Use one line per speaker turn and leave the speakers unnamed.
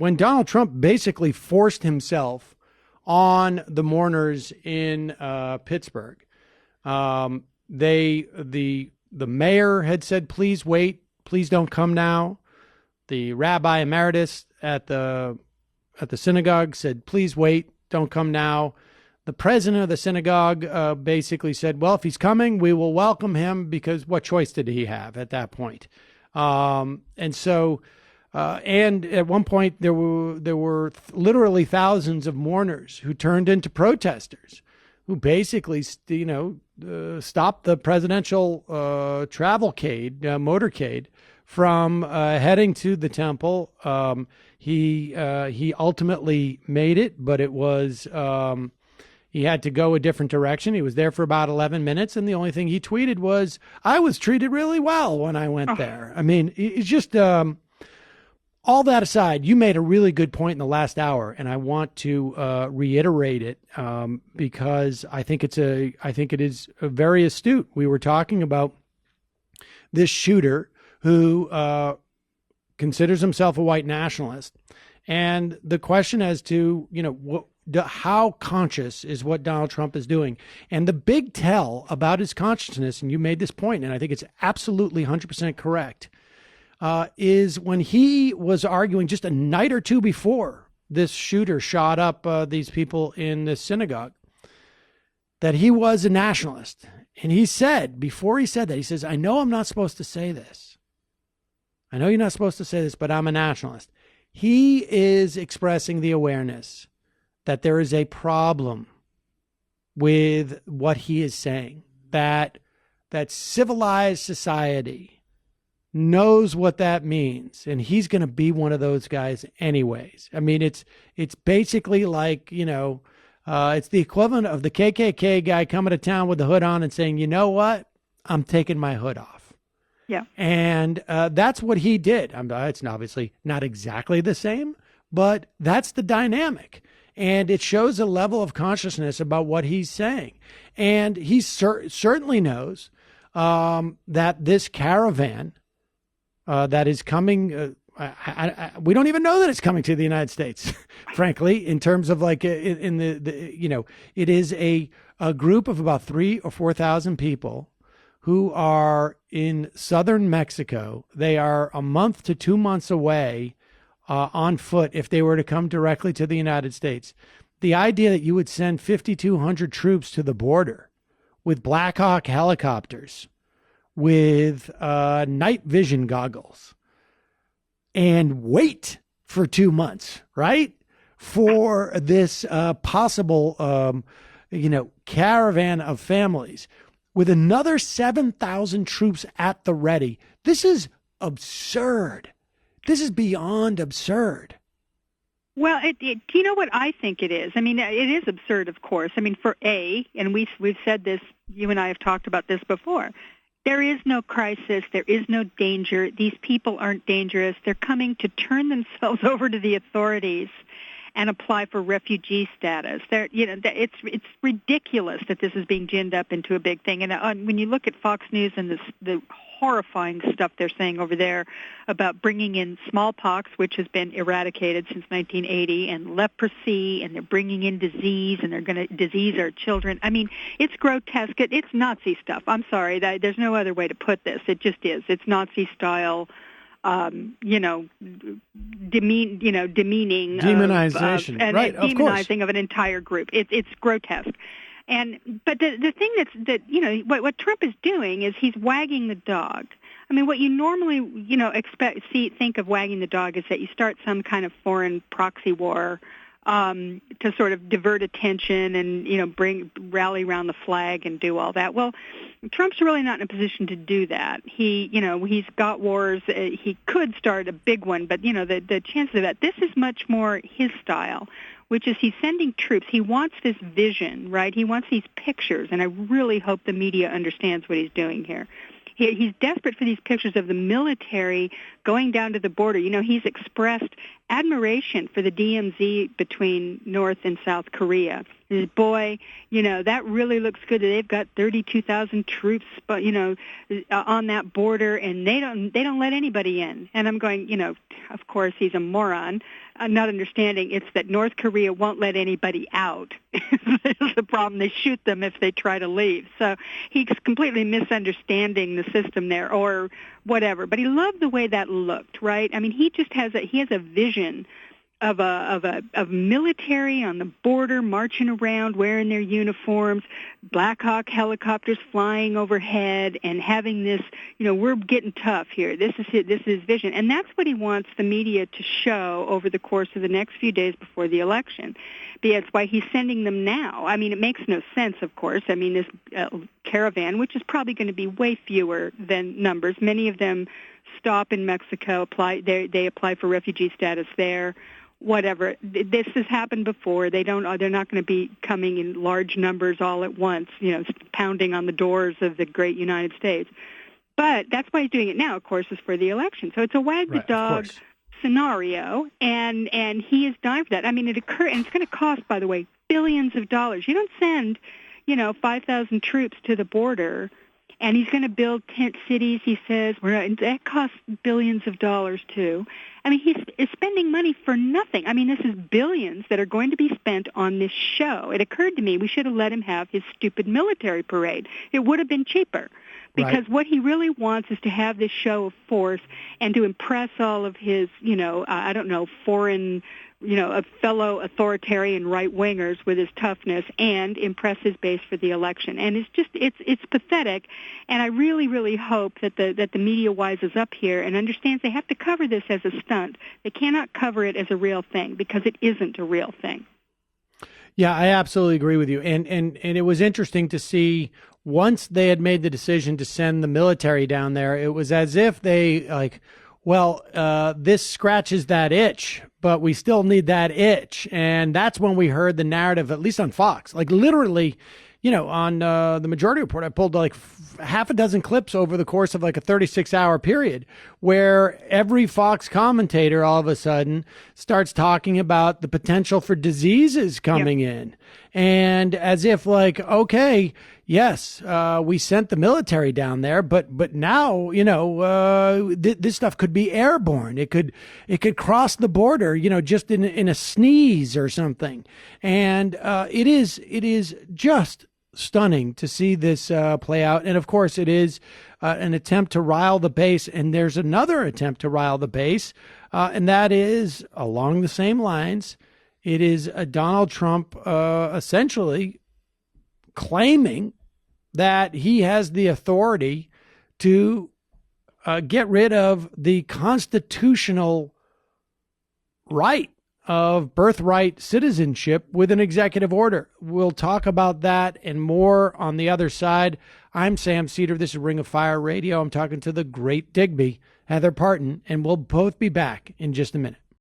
when Donald Trump basically forced himself on the mourners in Pittsburgh. The mayor had said, "Please wait, please don't come now." The rabbi emeritus at the synagogue said, "Please wait, don't come now." The president of the synagogue basically said, "Well, if he's coming, we will welcome him," because what choice did he have at that point? And at one point there were literally thousands of mourners who turned into protesters, who basically, stopped the presidential motorcade from heading to the temple. He ultimately made it, but it was he had to go a different direction. He was there for about 11 minutes, and the only thing he tweeted was, "I was treated really well when I went there." I mean, it's just all that aside, you made a really good point in the last hour, and I want to reiterate it because I think it is very astute. We were talking about this shooter who considers himself a white nationalist, and the question as to how conscious is what Donald Trump is doing, and the big tell about his consciousness. And you made this point, and I think it's absolutely 100% correct. Is when he was arguing just a night or two before this shooter shot up these people in the synagogue, that he was a nationalist. And he said, before he said that, he says, "I know I'm not supposed to say this. I know you're not supposed to say this, but I'm a nationalist." He is expressing the awareness that there is a problem with what he is saying, that civilized society knows what that means, and he's going to be one of those guys anyways. I mean, it's basically like, it's the equivalent of the KKK guy coming to town with the hood on and saying, "You know what? I'm taking my hood off."
Yeah.
And that's what he did. It's obviously not exactly the same, but that's the dynamic. And it shows a level of consciousness about what he's saying. And he certainly knows that this caravan that is coming, we don't even know that it's coming to the United States, frankly, in terms of like it is a group of about 3,000 or 4,000 people who are in southern Mexico. They are a month to 2 months away on foot if they were to come directly to the United States. The idea that you would send 5,200 troops to the border with Black Hawk helicopters, with night vision goggles, and wait for 2 months, right? For this possible, caravan of families with another 7,000 troops at the ready. This is absurd. This is beyond absurd.
Well, do you know what I think it is? I mean, it is absurd, of course. I mean, and we've said this, you and I have talked about this before, there is no crisis. There is no danger. These people aren't dangerous. They're coming to turn themselves over to the authorities and apply for refugee status. It's ridiculous that this is being ginned up into a big thing. And when you look at Fox News and the horrifying stuff they're saying over there about bringing in smallpox, which has been eradicated since 1980, and leprosy, and they're bringing in disease, and they're going to disease our children. I mean, it's grotesque. It's Nazi stuff. I'm sorry. There's no other way to put this. It just is. It's Nazi style. Demeaning,
demonization, right? Of course,
demonizing of an entire group. It's grotesque. But the thing what Trump is doing is he's wagging the dog. I mean, what you normally think of wagging the dog is that you start some kind of foreign proxy war to sort of divert attention and rally around the flag and do all that. Well, Trump's really not in a position to do that. He's got wars. He could start a big one, but the chances of that. This is much more his style, which is he's sending troops. He wants this vision, right? He wants these pictures, and I really hope the media understands what he's doing here. He's desperate for these pictures of the military going down to the border. He's expressed admiration for the DMZ between North and South Korea. His boy, that really looks good. They've got 32,000 troops, but on that border, and they don't let anybody in. And I'm going, of course, he's a moron. not understanding. It's that North Korea won't let anybody out. That's the problem. They shoot them if they try to leave. So he's completely misunderstanding the system there, or whatever. But he loved the way that looked, right? I mean, he just has a vision of military on the border marching around wearing their uniforms, Black Hawk helicopters flying overhead, and having this, we're getting tough here. This is his vision, and that's what he wants the media to show over the course of the next few days before the election. That's why he's sending them now. I mean, it makes no sense, of course. I mean, this caravan, which is probably going to be way fewer than numbers. Many of them stop in Mexico, they apply for refugee status there. Whatever. This has happened before. They're not going to be coming in large numbers all at once, pounding on the doors of the great United States. But that's why he's doing it now, of course, is for the election. So it's a wag the dog scenario, and he is dying for that. I mean, and it's going to cost, by the way, billions of dollars. You don't send, 5,000 troops to the border, and he's going to build tent cities, he says. That costs billions of dollars, too. I mean, he's spending money for nothing. I mean, this is billions that are going to be spent on this show. It occurred to me we should have let him have his stupid military parade. It would have been cheaper. Because what he really wants is to have this show of force and to impress all of his, foreign, fellow authoritarian right-wingers with his toughness and impress his base for the election. And it's pathetic. And I really, really hope that the media wises up here and understands they have to cover this as a stunt. They cannot cover it as a real thing because it isn't a real thing.
Yeah, I absolutely agree with you. And it was interesting to see once they had made the decision to send the military down there, it was as if they this scratches that itch, but we still need that itch. And that's when we heard the narrative, at least on Fox, like literally, on the Majority Report, I pulled like half a dozen clips over the course of like a 36-hour period where every Fox commentator all of a sudden starts talking about the potential for diseases coming in. And as if like, okay, yes, we sent the military down there, but now, this stuff could be airborne. It could cross the border, just in a sneeze or something. And it is just stunning to see this play out. And of course, it is an attempt to rile the base. And there's another attempt to rile the base, and that is along the same lines. It is Donald Trump essentially claiming that he has the authority to get rid of the constitutional right of birthright citizenship with an executive order. We'll talk about that and more on the other side. I'm Sam Seder. This is Ring of Fire Radio. I'm talking to the great Digby, Heather Parton, and we'll both be back in just a minute.